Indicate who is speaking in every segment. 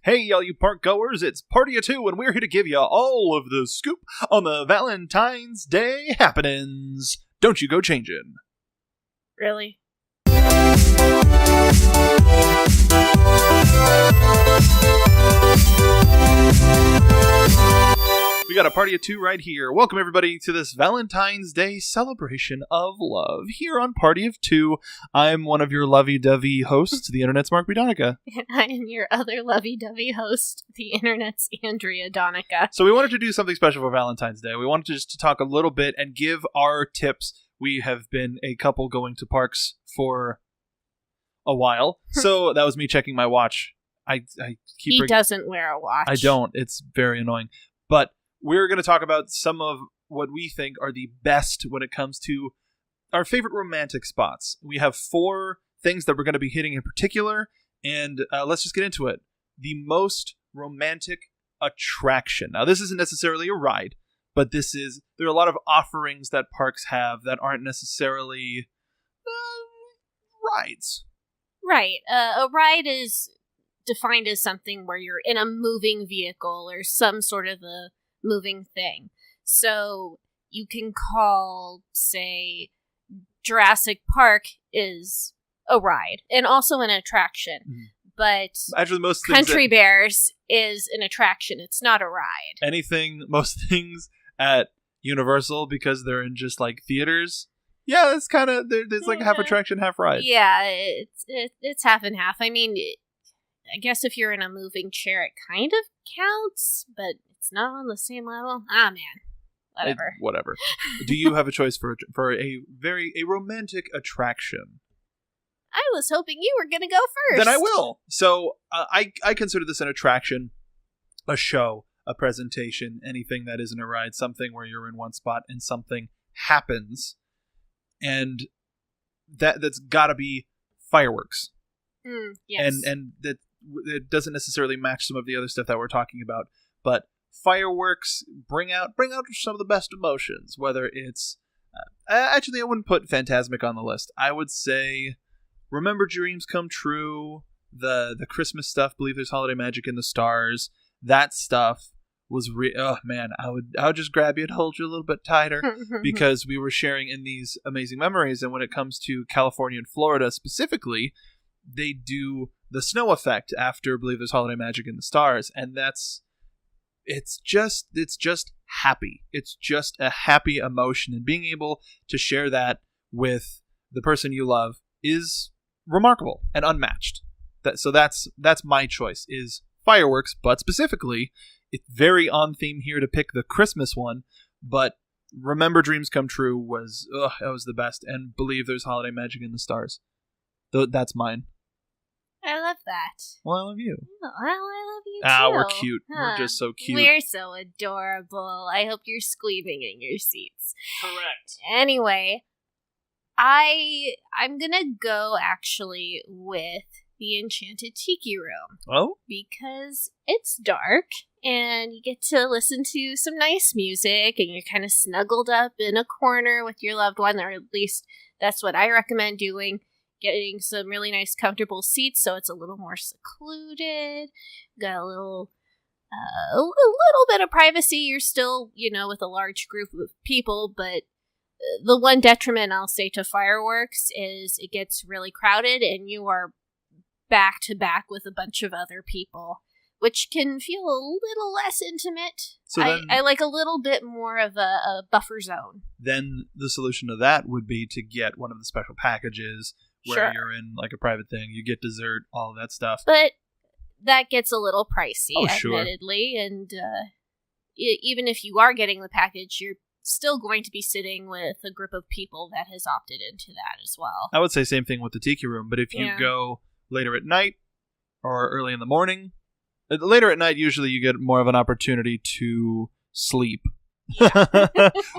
Speaker 1: Hey, all you park goers, it's Party of Two, and we're here to give you all of the scoop on the Valentine's Day happenings. Don't you go changing.
Speaker 2: Really?
Speaker 1: We got a Party of Two right here. Welcome, everybody, to this Valentine's Day celebration of love. Here on Party of Two, I'm one of your lovey-dovey hosts, the Internet's Mark B. Donica.
Speaker 2: And I am your other lovey-dovey host, the Internet's Andrea Donica.
Speaker 1: So we wanted to do something special for Valentine's Day. We wanted to just talk a little bit and give our tips. We have been a couple going to parks for a while. So that was me checking my watch.
Speaker 2: He doesn't wear a watch.
Speaker 1: I don't. It's very annoying. But we're going to talk about some of what we think are the best when it comes to our favorite romantic spots. We have 4 things that we're going to be hitting in particular, and let's just get into it. The most romantic attraction. Now, this isn't necessarily a ride, but there are a lot of offerings that parks have that aren't necessarily rides.
Speaker 2: Right. A ride is defined as something where you're in a moving vehicle or some sort of a moving thing. So you can call, say, Jurassic Park is a ride and also an attraction. Mm-hmm. But
Speaker 1: actually, most
Speaker 2: Country Bears is an attraction. It's not a ride.
Speaker 1: Most things at Universal, because they're in just like theaters. Yeah, it's kind of there's like half attraction, half ride.
Speaker 2: Yeah, it's half and half. I mean, I guess if you're in a moving chair, it kind of counts, but it's not on the same level. Ah, man.
Speaker 1: Whatever. Do you have a choice for a romantic attraction?
Speaker 2: I was hoping you were going to go first.
Speaker 1: Then I will. So I consider this an attraction, a show, a presentation, anything that isn't a ride, something where you're in one spot and something happens, and that's got to be fireworks.
Speaker 2: Yes.
Speaker 1: And that it doesn't necessarily match some of the other stuff that we're talking about, but fireworks bring out some of the best emotions. Whether it's actually, I wouldn't put Fantasmic on the list. I would say Remember Dreams Come True, the Christmas stuff, Believe There's Holiday Magic in the Stars. That stuff was oh man, I would just grab you and hold you a little bit tighter because we were sharing in these amazing memories. And when it comes to California and Florida specifically, they do the snow effect after Believe There's Holiday Magic in the Stars, and it's just happy. It's just a happy emotion, and being able to share that with the person you love is remarkable and unmatched. So that's my choice, is fireworks, but specifically, it's very on theme here to pick the Christmas one, but Remember Dreams Come True was the best, and Believe There's Holiday Magic in the Stars. That's mine.
Speaker 2: I love that.
Speaker 1: Well, I love you.
Speaker 2: Oh, well, I love you too.
Speaker 1: We're cute. Huh. We're just so cute.
Speaker 2: We're so adorable. I hope you're squeezing in your seats.
Speaker 1: Correct.
Speaker 2: Anyway, I'm gonna go actually with the Enchanted Tiki Room.
Speaker 1: Oh?
Speaker 2: Because it's dark, and you get to listen to some nice music, and you're kind of snuggled up in a corner with your loved one, or at least that's what I recommend doing. Getting some really nice comfortable seats so it's a little more secluded. Got a little bit of privacy. You're still, with a large group of people, but the one detriment I'll say to fireworks is it gets really crowded and you are back to back with a bunch of other people, which can feel a little less intimate. So I like a little bit more of a buffer zone.
Speaker 1: Then the solution to that would be to get one of the special packages where you're in like a private thing, you get dessert, all of that stuff.
Speaker 2: But that gets a little pricey, admittedly, and even if you are getting the package, you're still going to be sitting with a group of people that has opted into that as well.
Speaker 1: I would say same thing with the Tiki Room, but if you go later at night or early in the morning, later at night, usually you get more of an opportunity to sleep.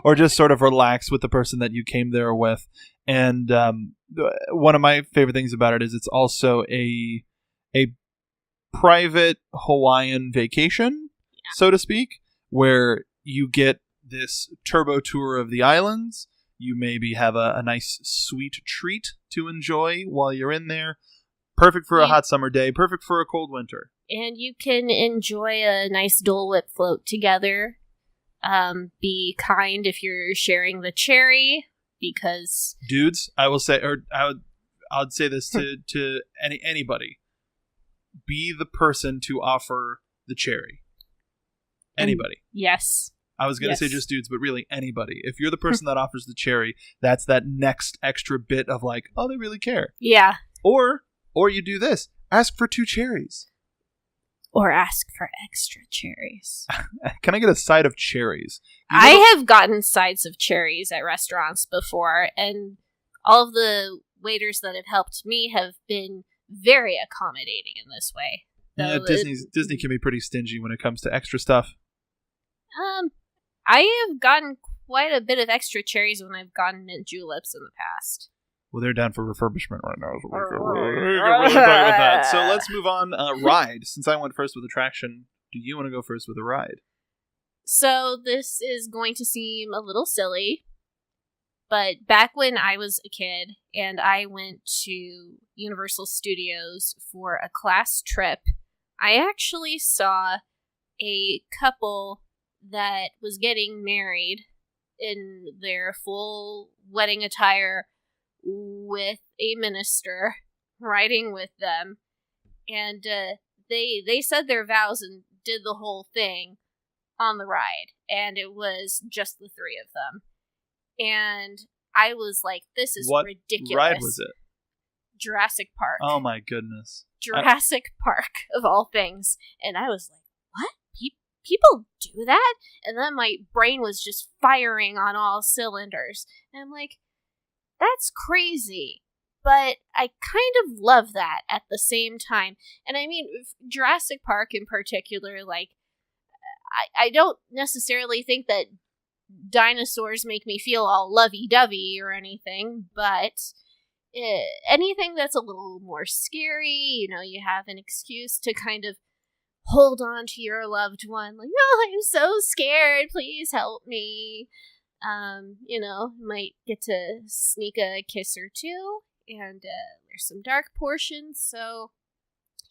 Speaker 1: Or just sort of relax with the person that you came there with. And one of my favorite things about it is it's also a private Hawaiian vacation, so to speak, where you get this turbo tour of the islands. You maybe have a nice sweet treat to enjoy while you're in there. Perfect for a hot summer day. Perfect for a cold winter.
Speaker 2: And you can enjoy a nice Dole Whip float together. Be kind if you're sharing the cherry, because
Speaker 1: dudes, I will say, or I would say this to anybody: be the person to offer the cherry. Anybody.
Speaker 2: Yes.
Speaker 1: I was going to say just dudes, but really anybody. If you're the person that offers the cherry, that's that next extra bit of like, oh, they really care.
Speaker 2: Yeah.
Speaker 1: Or you do this: ask for 2 cherries.
Speaker 2: Or ask for extra cherries.
Speaker 1: Can I get a side of cherries?
Speaker 2: I have gotten sides of cherries at restaurants before, and all of the waiters that have helped me have been very accommodating in this way.
Speaker 1: Yeah, Disney can be pretty stingy when it comes to extra stuff.
Speaker 2: I have gotten quite a bit of extra cherries when I've gotten mint juleps in the past.
Speaker 1: Well, they're down for refurbishment right now. So we're talk about that. So let's move on. Ride. Since I went first with attraction, do you want to go first with a ride?
Speaker 2: So this is going to seem a little silly, but back when I was a kid and I went to Universal Studios for a class trip, I actually saw a couple that was getting married in their full wedding attire with a minister riding with them, and they said their vows and did the whole thing on the ride, and it was just the 3 of them, and I was like, this is
Speaker 1: what
Speaker 2: ridiculous.
Speaker 1: What ride was it?
Speaker 2: Jurassic Park.
Speaker 1: Oh my goodness.
Speaker 2: Jurassic Park, of all things. And I was like, what? People do that? And then my brain was just firing on all cylinders, and I'm like, that's crazy, but I kind of love that at the same time. And I mean, Jurassic Park in particular, like, I don't necessarily think that dinosaurs make me feel all lovey-dovey or anything, but anything that's a little more scary, you have an excuse to kind of hold on to your loved one, like, oh, I'm so scared, please help me. Might get to sneak a kiss or 2, and there's some dark portions, so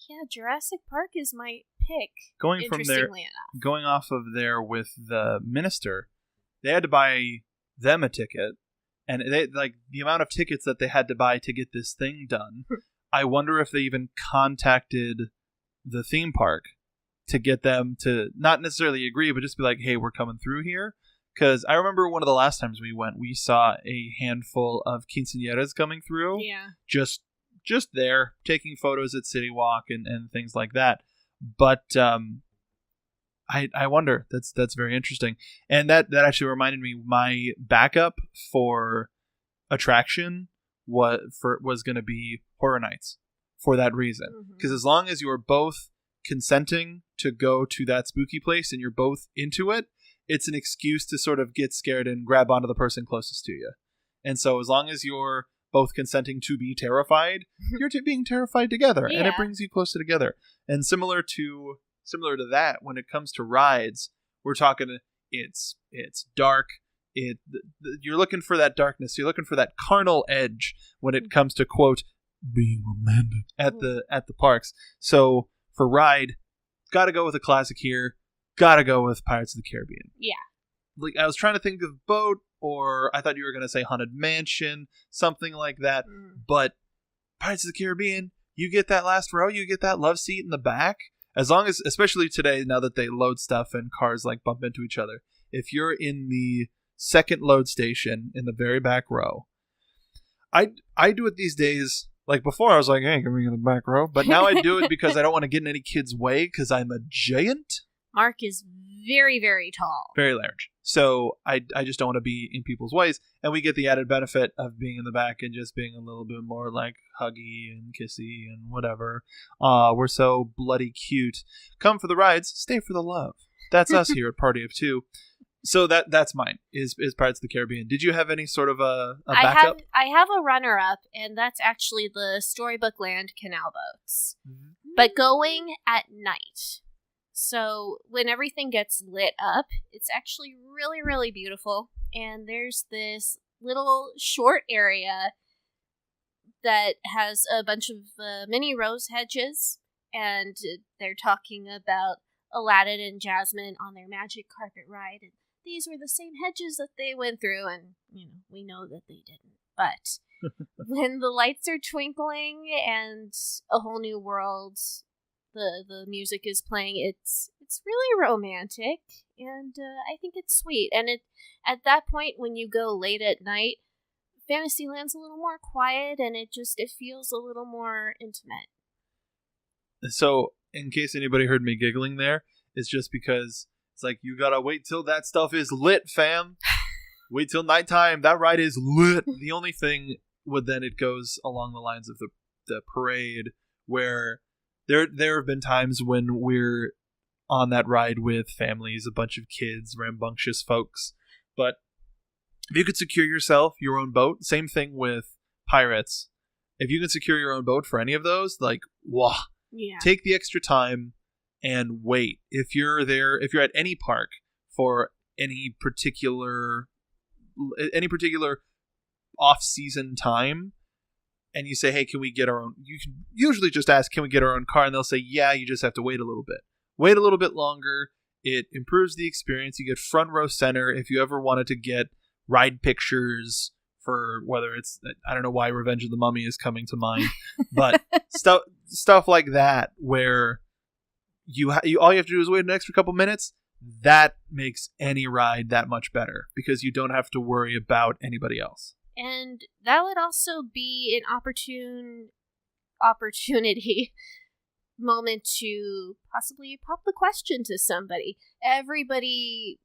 Speaker 2: yeah, Jurassic Park is my pick.
Speaker 1: Going off of there with the minister, they had to buy them a ticket, and they like the amount of tickets that they had to buy to get this thing done. I wonder if they even contacted the theme park to get them to not necessarily agree, but just be like, hey, we're coming through here. Because I remember one of the last times we went, we saw a handful of quinceañeras coming through.
Speaker 2: Yeah.
Speaker 1: Just there, taking photos at City Walk and things like that. But I wonder. That's very interesting. And that actually reminded me, my backup for attraction was going to be Horror Nights for that reason. Because as long as you are both consenting to go to that spooky place and you're both into it, it's an excuse to sort of get scared and grab onto the person closest to you. And so as long as you're both consenting to be terrified, you're being terrified together, and it brings you closer together. And similar to that, when it comes to rides, we're talking it's dark. You're looking for that darkness. You're looking for that carnal edge when it comes to, quote, being romantic at the parks. So for ride, gotta go with a classic here. Gotta go with Pirates of the Caribbean.
Speaker 2: Yeah.
Speaker 1: Like, I was trying to think of boat, or I thought you were going to say Haunted Mansion, something like that. But Pirates of the Caribbean, you get that last row, you get that love seat in the back. As long as, especially today, now that they load stuff and cars like bump into each other, if you're in the second load station in the very back row, I do it these days. Like before, I was like, hey, can we get in the back row? But now I do it because I don't want to get in any kid's way because I'm a giant.
Speaker 2: Mark is very, very tall.
Speaker 1: Very large. So I just don't want to be in people's ways. And we get the added benefit of being in the back and just being a little bit more like huggy and kissy and whatever. We're so bloody cute. Come for the rides, stay for the love. That's us here at Party of Two. So that's mine, is Pirates of the Caribbean. Did you have any sort of a backup?
Speaker 2: I have a runner-up, and that's actually the Storybook Land canal boats. But going at night. So when everything gets lit up, it's actually really, really beautiful. And there's this little short area that has a bunch of mini rose hedges, and they're talking about Aladdin and Jasmine on their magic carpet ride, and these were the same hedges that they went through, and we know that they didn't. But when the lights are twinkling and a whole new world, the music is playing, it's really romantic, and I think it's sweet. And at that point, when you go late at night, Fantasyland's a little more quiet, and it feels a little more intimate.
Speaker 1: So, in case anybody heard me giggling there, it's just because it's like, you gotta wait till that stuff is lit, fam. Wait till nighttime. That ride is lit. The only thing then it goes along the lines of the parade, where there have been times when we're on that ride with families, a bunch of kids, rambunctious folks, but if you could secure yourself your own boat, same thing with Pirates. If you can secure your own boat for any of those, like, wow, take the extra time and wait. If you're at any park for any particular off-season time, and you say, hey, can we get our own? You can usually just ask, can we get our own car? And they'll say, yeah, you just have to wait a little bit. Wait a little bit longer. It improves the experience. You get front row center. If you ever wanted to get ride pictures for whether it's, I don't know why Revenge of the Mummy is coming to mind, but stuff like that, where you all you have to do is wait an extra couple minutes. That makes any ride that much better, because you don't have to worry about anybody else.
Speaker 2: And that would also be an opportunity moment to possibly pop the question to somebody. Everybody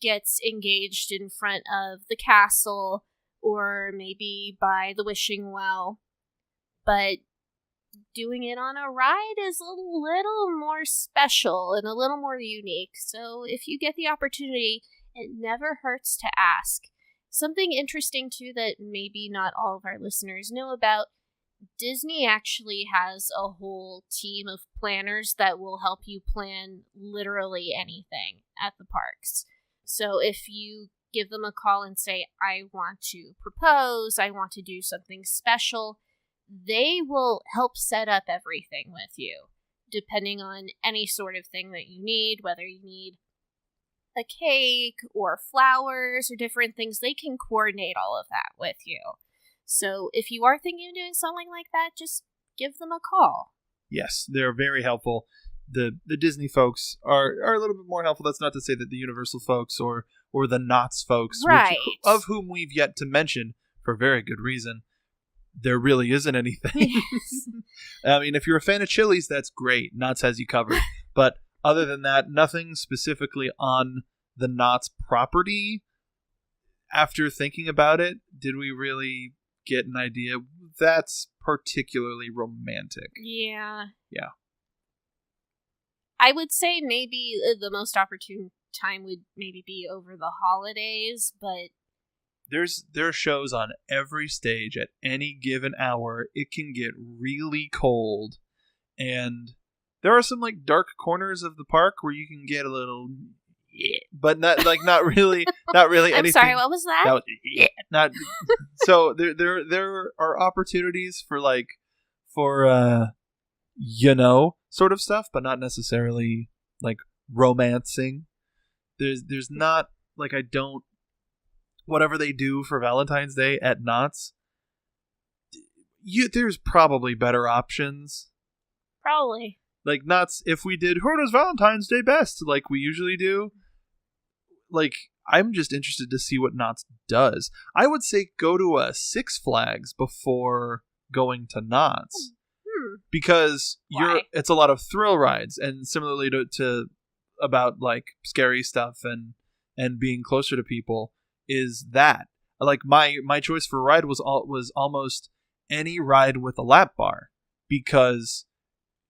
Speaker 2: gets engaged in front of the castle, or maybe by the wishing well, but doing it on a ride is a little more special and a little more unique. So if you get the opportunity, it never hurts to ask. Something interesting too that maybe not all of our listeners know about, Disney actually has a whole team of planners that will help you plan literally anything at the parks. So if you give them a call and say, I want to propose, I want to do something special, they will help set up everything with you, depending on any sort of thing that you need, whether you need a cake or flowers or different things. They can coordinate all of that with you. So if you are thinking of doing something like that, just give them a call.
Speaker 1: Yes, they're very helpful. The Disney folks are a little bit more helpful. That's not to say that the Universal folks or the Knott's folks,
Speaker 2: right,
Speaker 1: of whom we've yet to mention for very good reason, there really isn't anything.
Speaker 2: Yes.
Speaker 1: I mean, if you're a fan of Chili's, that's great. Knott's has you covered. But other than that, nothing specifically on the Knott's property. After thinking about it, did we really get an idea that's particularly romantic?
Speaker 2: Yeah.
Speaker 1: Yeah.
Speaker 2: I would say maybe the most opportune time would maybe be over the holidays, but
Speaker 1: there are shows on every stage at any given hour. It can get really cold, and there are some like dark corners of the park where you can get a little, but not really anything.
Speaker 2: I'm sorry, what was that?
Speaker 1: That was, not. So there are opportunities for sort of stuff, but not necessarily like romancing. There's not like, I don't, whatever they do for Valentine's Day at Knott's, there's probably better options.
Speaker 2: Probably.
Speaker 1: Like Knott's, if we did who does Valentine's Day best, like we usually do, like I'm just interested to see what Knott's does. I would say go to a Six Flags before going to Knott's. Because it's a lot of thrill rides, and similarly to about like scary stuff and being closer to people is that, like my choice for ride was almost any ride with a lap bar, because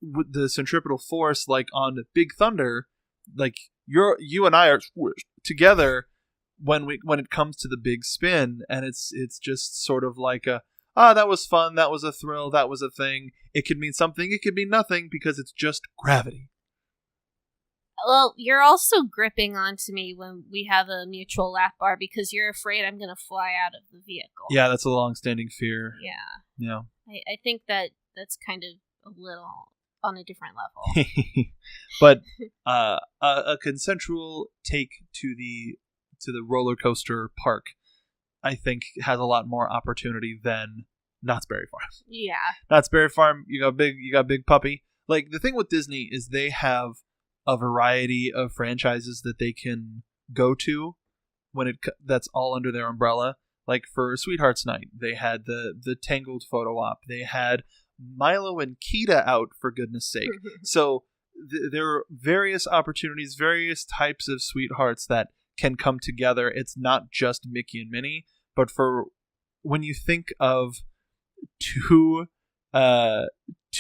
Speaker 1: with the centripetal force, like on Big Thunder, like you and I are together when it comes to the big spin, and it's just sort of like that was fun, that was a thrill, that was a thing. It could mean something, it could mean nothing, because it's just gravity.
Speaker 2: Well, you're also gripping onto me when we have a mutual lap bar because you're afraid I'm going to fly out of the vehicle.
Speaker 1: Yeah, that's a long-standing fear. Yeah.
Speaker 2: I think that's kind of a little on a different level.
Speaker 1: But a consensual take to the roller coaster park, I think, has a lot more opportunity than Knott's Berry Farm.
Speaker 2: Yeah.
Speaker 1: Knott's Berry Farm, you got Big Puppy. Like, the thing with Disney is they have a variety of franchises that they can go to that's all under their umbrella. Like, for Sweethearts Night, they had the Tangled photo op. They had Milo and Kita out, for goodness sake. So there are various opportunities, various types of sweethearts that can come together. It's not just Mickey and Minnie, but for when you think of two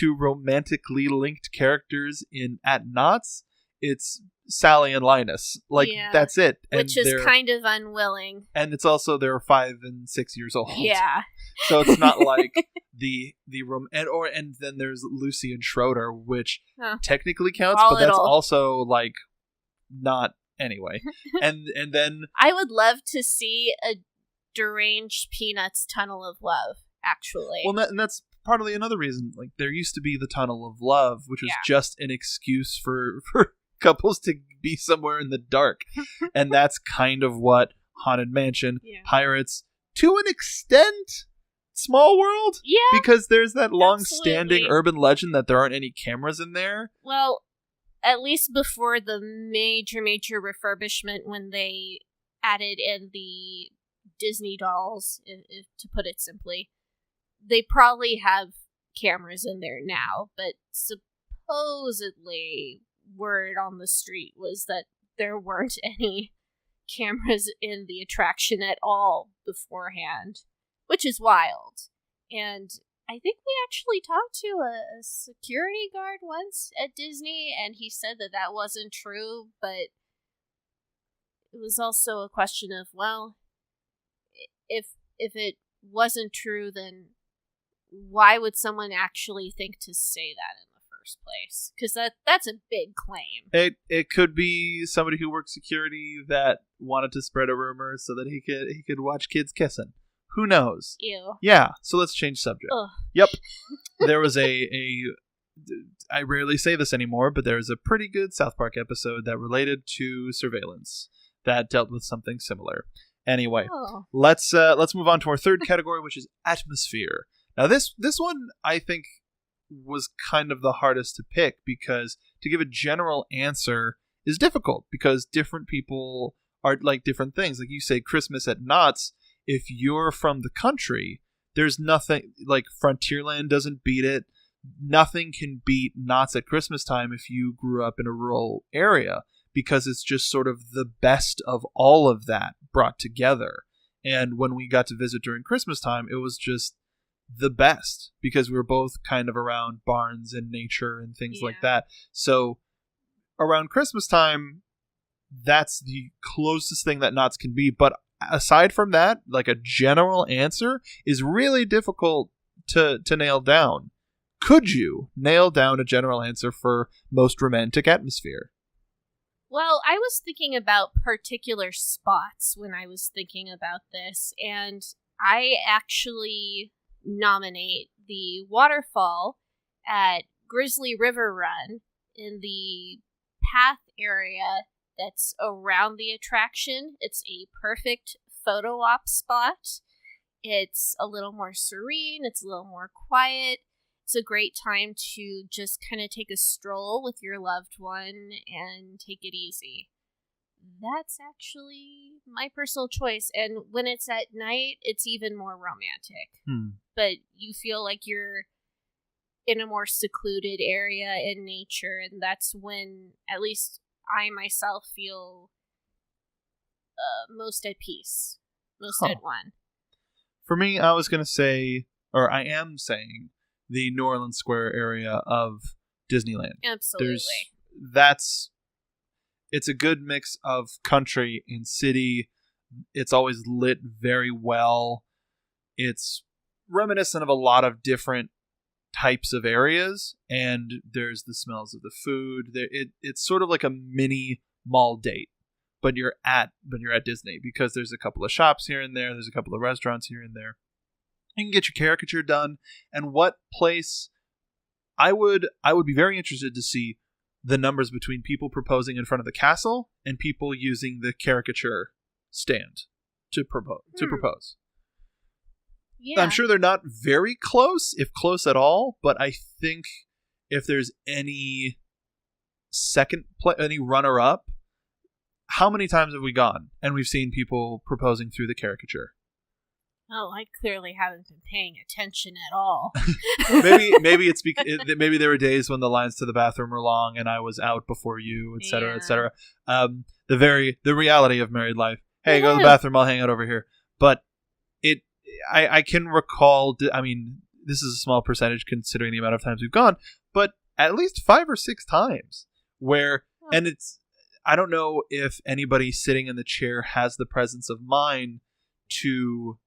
Speaker 1: romantically linked characters at Knott's, it's Sally and Linus. Like, that's it.
Speaker 2: Which is kind of unwilling.
Speaker 1: And it's also they're 5 and 6 years old.
Speaker 2: Yeah.
Speaker 1: So it's not like and then there's Lucy and Schroeder, which technically counts, but that's also like not anyway. and then
Speaker 2: I would love to see a deranged Peanuts Tunnel of Love, actually.
Speaker 1: Well, and that's partly another reason. Like, there used to be the Tunnel of Love, which was just an excuse for couples to be somewhere in the dark. And that's kind of what Haunted Mansion, Pirates, to an extent, Small World?
Speaker 2: Yeah.
Speaker 1: Because there's that long-standing urban legend that there aren't any cameras in there.
Speaker 2: Well, at least before the major refurbishment, when they added in the Disney dolls, if to put it simply, they probably have cameras in there now, but supposedly word on the street was that there weren't any cameras in the attraction at all beforehand, which is wild. And I think we actually talked to a security guard once at Disney, and he said that wasn't true, but it was also a question of, well, if it wasn't true, then why would someone actually think to say that in the first place? Because that's a big claim.
Speaker 1: It could be somebody who worked security that wanted to spread a rumor so that he could watch kids kissing. Who knows?
Speaker 2: Ew.
Speaker 1: Yeah, so let's change subject.
Speaker 2: Ugh.
Speaker 1: Yep. There was I rarely say this anymore, but there was a pretty good South Park episode that related to surveillance that dealt with something similar. Anyway, let's move on to our third category, which is atmosphere. Now, this one, I think, was kind of the hardest to pick, because to give a general answer is difficult, because different people are like different things. Like, you say Christmas at Knott's, if you're from the country, there's nothing, like, Frontierland doesn't beat it. Nothing can beat Knott's at Christmas time if you grew up in a rural area, because it's just sort of the best of all of that brought together. And when we got to visit during Christmas time, it was just the best, because we were both kind of around barns and nature and things like that. So around Christmas time, that's the closest thing that Knott's can be. But aside from that, like, a general answer is really difficult to nail down. Could you nail down a general answer for most romantic atmosphere?
Speaker 2: Well, I was thinking about particular spots when I was thinking about this, and I actually nominate the waterfall at Grizzly River Run in the path area that's around the attraction. It's a perfect photo op spot. It's a little more serene. It's a little more quiet. It's a great time to just kind of take a stroll with your loved one and take it easy. That's actually my personal choice. And when it's at night, it's even more romantic. But you feel like you're in a more secluded area in nature, and that's when at least I myself feel most at peace, most at one.
Speaker 1: For me, I was going to say, or I am saying, the New Orleans Square area of Disneyland.
Speaker 2: Absolutely.
Speaker 1: It's a good mix of country and city. It's always lit very well. It's reminiscent of a lot of different types of areas, and there's the smells of the food. It's sort of like a mini mall date, but you're at Disney, because there's a couple of shops here and there. There's a couple of restaurants here and there. You can get your caricature done. And what place I would be very interested to see the numbers between people proposing in front of the castle and people using the caricature stand to propose.
Speaker 2: Yeah.
Speaker 1: I'm sure they're not very close, if close at all, but I think if there's any any runner-up, how many times have we gone and we've seen people proposing through the caricature?
Speaker 2: Oh, I clearly haven't been paying attention at all.
Speaker 1: maybe it's maybe there were days when the lines to the bathroom were long and I was out before you, etc., etc. The reality of married life. Hey, go to the bathroom. I'll hang out over here. But I can recall. I mean, this is a small percentage considering the amount of times we've gone, but at least 5 or 6 times where, and it's. I don't know if anybody sitting in the chair has the presence of mind to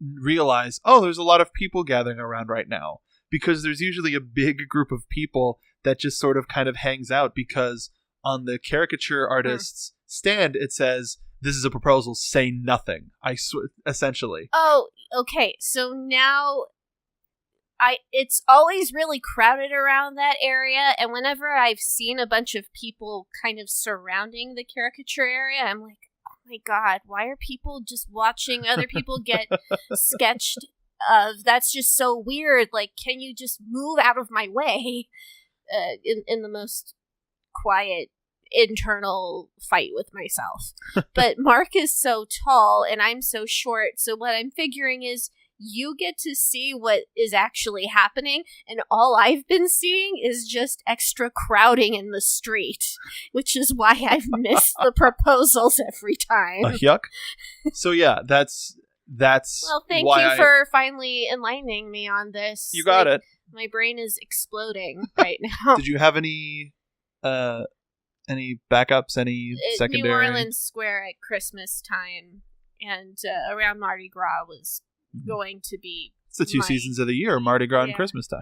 Speaker 1: realize, oh, there's a lot of people gathering around right now, because there's usually a big group of people that just sort of kind of hangs out, because on the caricature artist's stand it says, this is a proposal, say nothing. Essentially.
Speaker 2: Oh, okay. So now it's always really crowded around that area, and whenever I've seen a bunch of people kind of surrounding the caricature area, I'm like, my God, why are people just watching other people get sketched of? That's just so weird. Like, can you just move out of my way? In the most quiet internal fight with myself. But Mark is so tall and I'm so short, so what I'm figuring is you get to see what is actually happening, and all I've been seeing is just extra crowding in the street, which is why I've missed the proposals every time.
Speaker 1: Yuck. So yeah, that's
Speaker 2: well, thank you for finally enlightening me on this.
Speaker 1: You got it.
Speaker 2: My brain is exploding right now.
Speaker 1: Did you have any backups, any secondary?
Speaker 2: New Orleans Square at Christmas time and around Mardi Gras was going to be.
Speaker 1: It's the 2 seasons of the year, Mardi Gras and Christmas time.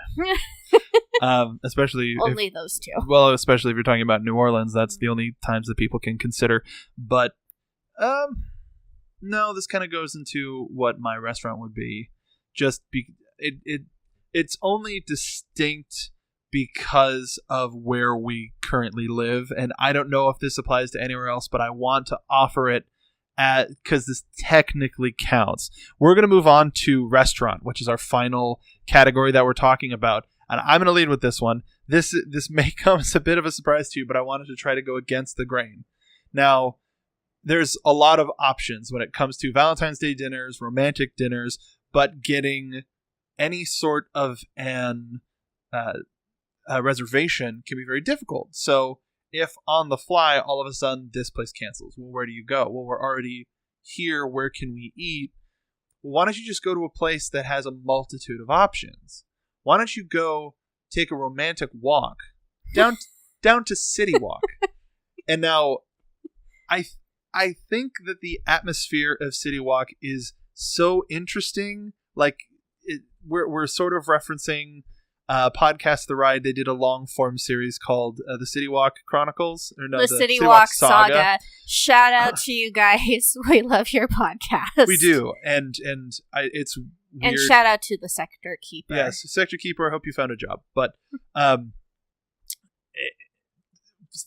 Speaker 1: Especially
Speaker 2: only those 2.
Speaker 1: Well, especially if you're talking about New Orleans, that's the only times that people can consider. But no, this kind of goes into what my restaurant would be. It's only distinct because of where we currently live, and I don't know if this applies to anywhere else, but I want to offer it because this technically counts. We're going to move on to restaurant, which is our final category that we're talking about, and I'm going to lead with this one. This may come as a bit of a surprise to you, but I wanted to try to go against the grain. Now, there's a lot of options when it comes to Valentine's Day dinners, romantic dinners, but getting any sort of an reservation can be very difficult. So if on the fly, all of a sudden this place cancels, well, where do you go? Well, we're already here. Where can we eat? Why don't you just go to a place that has a multitude of options? Why don't you go take a romantic walk down to City Walk? And now, I think that the atmosphere of City Walk is so interesting. Like we're sort of referencing Podcast The Ride. They did a long form series called the City Walk Chronicles, or no,
Speaker 2: the City Walk Saga. Shout out to you guys. We love your podcast.
Speaker 1: We do, and it's weird.
Speaker 2: And shout out to the Sector Keeper.
Speaker 1: Yes, Sector Keeper. I hope you found a job. But the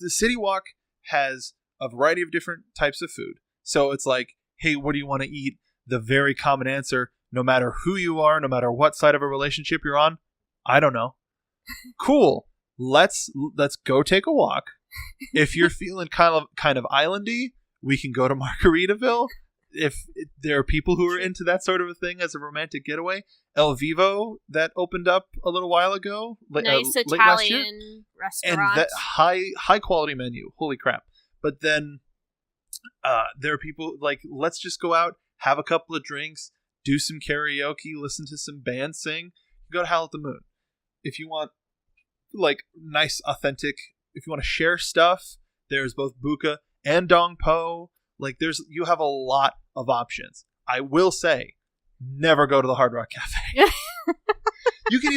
Speaker 1: City Walk has a variety of different types of food. So it's like, hey, what do you want to eat? The very common answer, no matter who you are, no matter what side of a relationship you're on, I don't know. Cool. Let's go take a walk. If you're feeling kind of islandy, we can go to Margaritaville. If there are people who are into that sort of a thing as a romantic getaway, El Vivo that opened up a little while ago,
Speaker 2: nice
Speaker 1: late
Speaker 2: Italian
Speaker 1: last year,
Speaker 2: restaurant,
Speaker 1: and that high quality menu. Holy crap! But then there are people like, let's just go out, have a couple of drinks, do some karaoke, listen to some bands sing. Go to Howl at the Moon. If you want like nice, authentic, if you want to share stuff, there's both Buka and Dong Po. Like you have a lot of options. I will say, never go to the Hard Rock Cafe. You could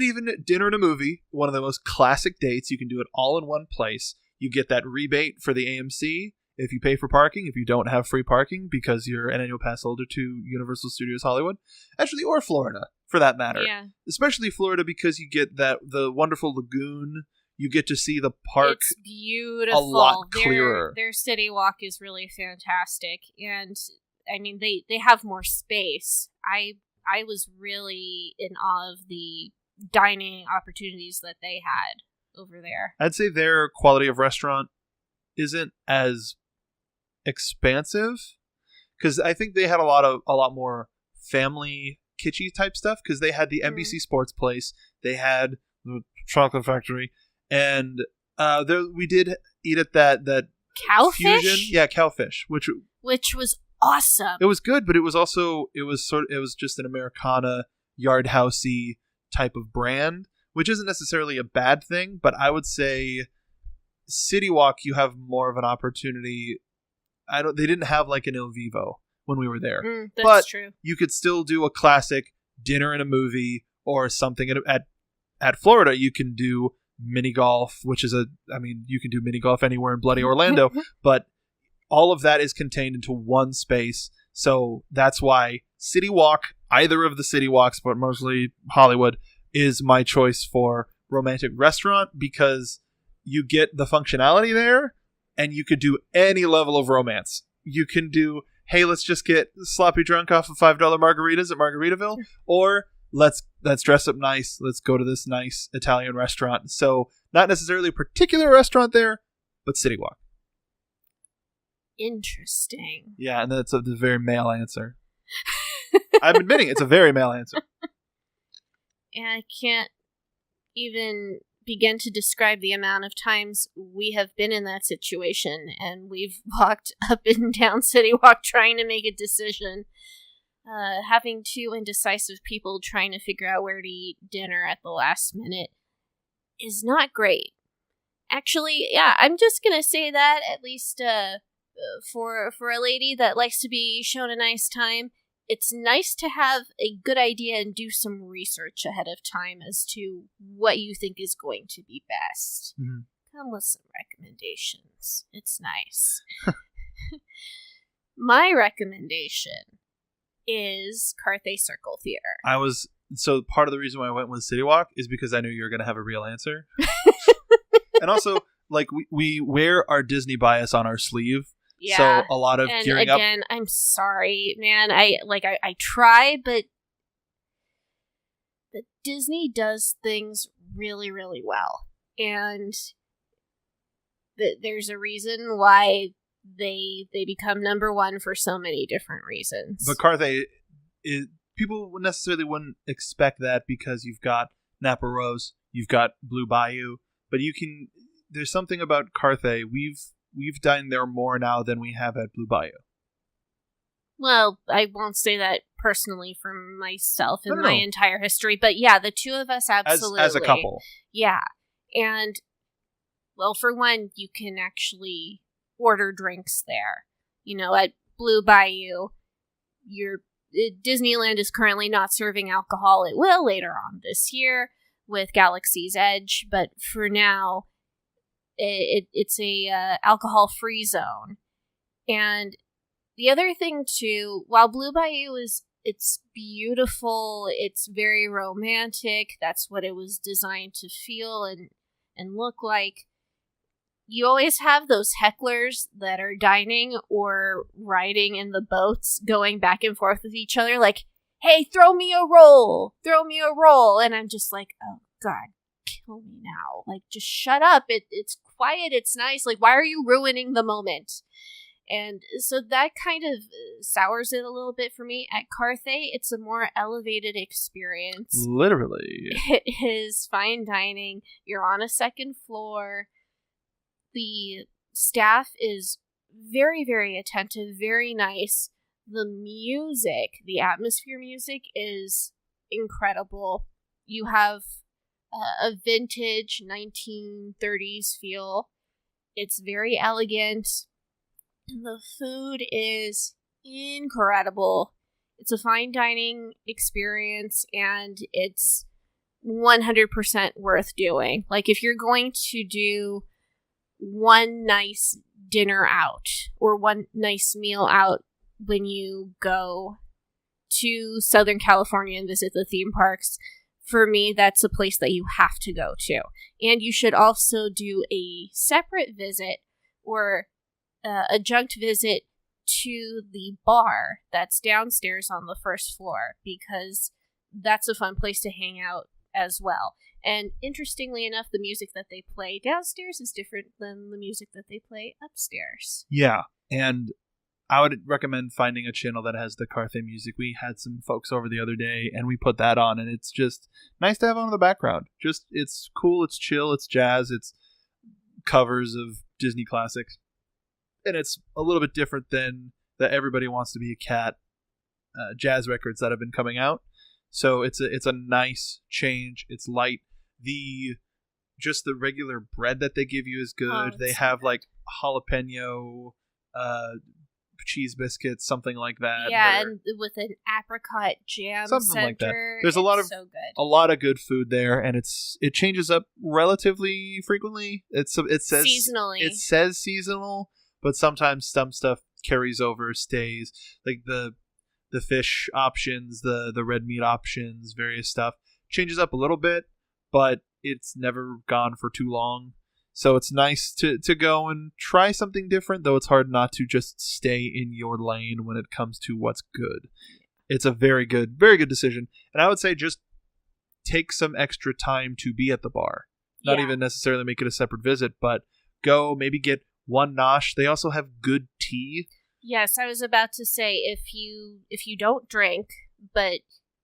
Speaker 1: even dinner and a movie, one of the most classic dates. You can do it all in one place. You get that rebate for the AMC, if you pay for parking, if you don't have free parking because you're an annual pass holder to Universal Studios Hollywood, actually, or Florida for that matter.
Speaker 2: Yeah.
Speaker 1: Especially Florida because you get the wonderful lagoon. You get to see the park.
Speaker 2: It's beautiful.
Speaker 1: A lot clearer.
Speaker 2: Their city walk is really fantastic, and I mean they have more space. I was really in awe of the dining opportunities that they had over there.
Speaker 1: I'd say their quality of restaurant isn't as expansive because I think they had a lot more family kitschy type stuff because they had the NBC Sports Place, they had the Chocolate Factory, and we did eat at that
Speaker 2: Cowfish?
Speaker 1: fusion, Cowfish, which
Speaker 2: was awesome.
Speaker 1: It was good, but it was just an Americana yard housey type of brand, which isn't necessarily a bad thing, but I would say City Walk you have more of an opportunity. They didn't have like an Il Vivo when we were there.
Speaker 2: That's true.
Speaker 1: You could still do a classic dinner and a movie or something at Florida. You can do mini golf, which is you can do mini golf anywhere in bloody Orlando, but all of that is contained into one space. So that's why City Walk, either of the City Walks, but mostly Hollywood, is my choice for romantic restaurant because you get the functionality there and you could do any level of romance. You can do, hey, let's just get sloppy drunk off of $5 margaritas at Margaritaville, or let's dress up nice. Let's go to this nice Italian restaurant. So not necessarily a particular restaurant there, but City Walk.
Speaker 2: Interesting.
Speaker 1: Yeah, and that's a very male answer. I'm admitting it's a very male answer.
Speaker 2: And I can't even begin to describe the amount of times we have been in that situation and we've walked up and down City Walk trying to make a decision. Having two indecisive people trying to figure out where to eat dinner at the last minute is not great. Actually, yeah, I'm just going to say that, at least for a lady that likes to be shown a nice time, it's nice to have a good idea and do some research ahead of time as to what you think is going to be best.
Speaker 1: Mm-hmm.
Speaker 2: Come with some recommendations. It's nice. My recommendation is Carthay Circle Theater.
Speaker 1: So part of the reason why I went with City Walk is because I knew you were going to have a real answer. And also, like, we wear our Disney bias on our sleeve.
Speaker 2: Yeah.
Speaker 1: So a lot of
Speaker 2: and
Speaker 1: gearing up.
Speaker 2: Again, I'm sorry, man. I try, but Disney does things really, really well. And there's a reason why they become number one for so many different reasons.
Speaker 1: But Carthay, people necessarily wouldn't expect that because you've got Napa Rose, you've got Blue Bayou, but there's something about Carthay. We've dined there more now than we have at Blue Bayou.
Speaker 2: Well, I won't say that personally for myself in my entire history, but yeah, the two of us absolutely.
Speaker 1: As a couple.
Speaker 2: Yeah. And, well, for one, you can actually order drinks there. You know, at Blue Bayou, Disneyland is currently not serving alcohol. It will later on this year with Galaxy's Edge, but for now, it's a alcohol-free zone. And the other thing too, while Blue Bayou it's beautiful, it's very romantic, that's what it was designed to feel and look like, you always have those hecklers that are dining or riding in the boats going back and forth with each other like, hey, throw me a roll, and I'm just like, oh god, kill me now, like, just shut up, it's quiet, it's nice, like, why are you ruining the moment? And so that kind of sours it a little bit for me. At Carthay, it's a more elevated experience.
Speaker 1: Literally.
Speaker 2: It is fine dining. You're on a second floor. The staff is very, very attentive, very nice. The music, the atmosphere music is incredible. You have a vintage 1930s feel. It's very elegant. The food is incredible. It's a fine dining experience, and it's 100% worth doing. Like, if you're going to do one nice dinner out or one nice meal out when you go to Southern California and visit the theme parks. For me, that's a place that you have to go to. And you should also do a separate visit or adjunct visit to the bar that's downstairs on the first floor, because that's a fun place to hang out as well. And interestingly enough, the music that they play downstairs is different than the music that they play upstairs.
Speaker 1: Yeah, and I would recommend finding a channel that has the Carthay music. We had some folks over the other day, and we put that on, and it's just nice to have on in the background. Just, it's cool, it's chill, it's jazz, it's covers of Disney classics. And it's a little bit different than the Everybody Wants to Be a Cat jazz records that have been coming out. So it's a nice change. It's light. Just the regular bread that they give you is good. They have like jalapeno cheese biscuits, something like that.
Speaker 2: Yeah, and with an apricot jam
Speaker 1: something
Speaker 2: center.
Speaker 1: Like that. There's a lot of
Speaker 2: so good.
Speaker 1: A lot of good food there, and it changes up relatively frequently. It says
Speaker 2: seasonally.
Speaker 1: It says seasonal, but sometimes some stuff carries over, stays. Like the fish options, the red meat options, various stuff changes up a little bit, but it's never gone for too long. So it's nice to go and try something different, though it's hard not to just stay in your lane when it comes to what's good. It's a very good decision. And I would say just take some extra time to be at the bar. Not even necessarily make it a separate visit, but go maybe get one nosh. They also have good tea.
Speaker 2: Yes, I was about to say, if you don't drink, but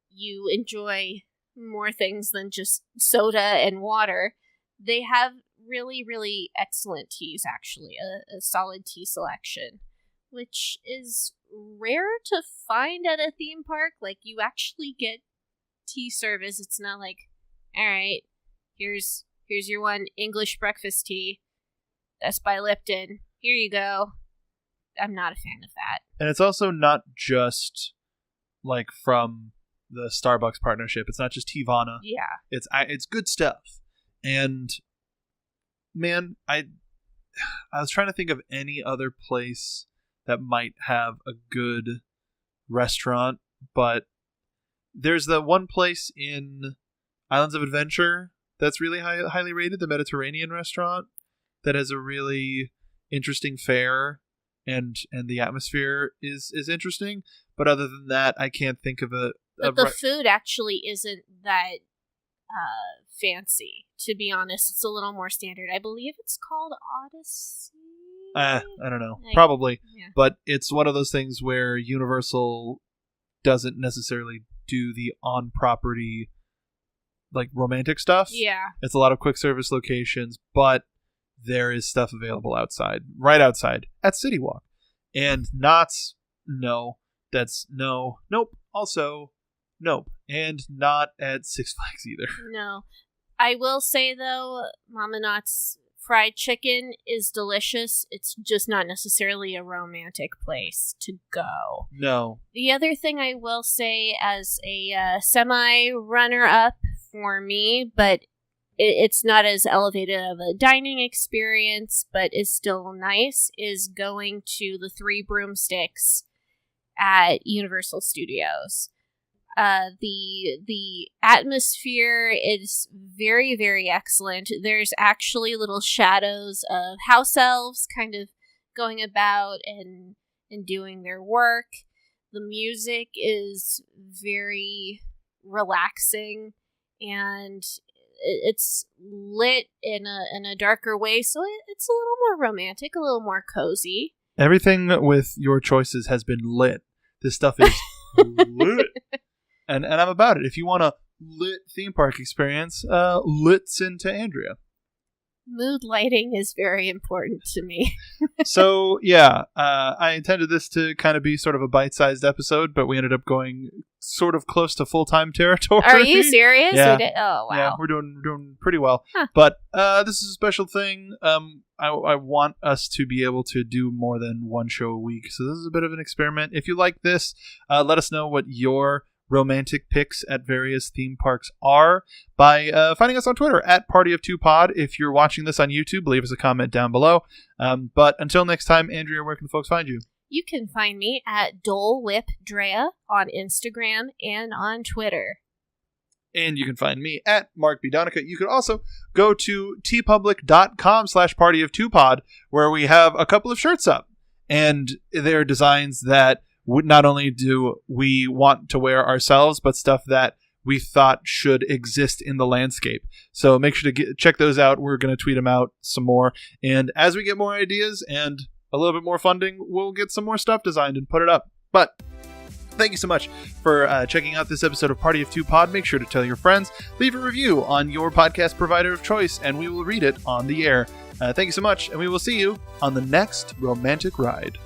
Speaker 2: you enjoy more things than just soda and water, they have really, really excellent teas, actually. A solid tea selection, which is rare to find at a theme park. Like, you actually get tea service. It's not like, all right, here's your one English breakfast tea. That's by Lipton. Here you go. I'm not a fan of that.
Speaker 1: And it's also not just like from the Starbucks partnership. It's not just Teavana.
Speaker 2: Yeah.
Speaker 1: It's good stuff. And man, I was trying to think of any other place that might have a good restaurant, but there's the one place in Islands of Adventure that's really highly rated, the Mediterranean restaurant, that has a really interesting fare, and the atmosphere is interesting. But other than that, I can't think of
Speaker 2: But the food actually isn't that fancy, to be honest. It's a little more standard. I believe it's called Odyssey.
Speaker 1: I don't know. Probably. Yeah. But it's one of those things where Universal doesn't necessarily do the on-property, like, romantic stuff.
Speaker 2: Yeah.
Speaker 1: It's a lot of quick service locations, but there is stuff available outside, right outside, at City Walk. And Knott's, no. That's no. Nope. Also, nope. And not at Six Flags either.
Speaker 2: No. I will say, though, Mama Knott's fried chicken is delicious. It's just not necessarily a romantic place to go.
Speaker 1: No.
Speaker 2: The other thing I will say as a semi-runner-up for me, but it's not as elevated of a dining experience, but is still nice, is going to the Three Broomsticks at Universal Studios. The atmosphere is very, very excellent. There's actually little shadows of house elves kind of going about and doing their work. The music is very relaxing, and it's lit in a darker way, so it's a little more romantic, a little more cozy.
Speaker 1: Everything with your choices has been lit. This stuff is lit. And I'm about it. If you want a lit theme park experience, listen to Andrea.
Speaker 2: Mood lighting is very important to me.
Speaker 1: So, yeah, I intended this to kind of be sort of a bite-sized episode, but we ended up going sort of close to full-time territory.
Speaker 2: Are you serious?
Speaker 1: Yeah.
Speaker 2: We did? Oh, wow.
Speaker 1: Yeah, we're doing pretty well.
Speaker 2: Huh.
Speaker 1: But this is a special thing. I want us to be able to do more than one show a week. So this is a bit of an experiment. If you like this, let us know what your romantic pics at various theme parks are by finding us on Twitter at PartyOf2Pod. If you're watching this on YouTube, leave us a comment down below. But until next time, Andrea, where can folks find you?
Speaker 2: You can find me at DoleWhipDrea on Instagram and on Twitter.
Speaker 1: And you can find me at Mark B. Donica. You could also go to tpublic.com/PartyOf2Pod, where we have a couple of shirts up. And they're designs that not only do we want to wear ourselves, but stuff that we thought should exist in the landscape. So make sure to check those out. We're going to tweet them out some more. And as we get more ideas and a little bit more funding, we'll get some more stuff designed and put it up. But thank you so much for checking out this episode of Party of Two Pod. Make sure to tell your friends, leave a review on your podcast provider of choice, and we will read it on the air. Thank you so much, and we will see you on the next romantic ride.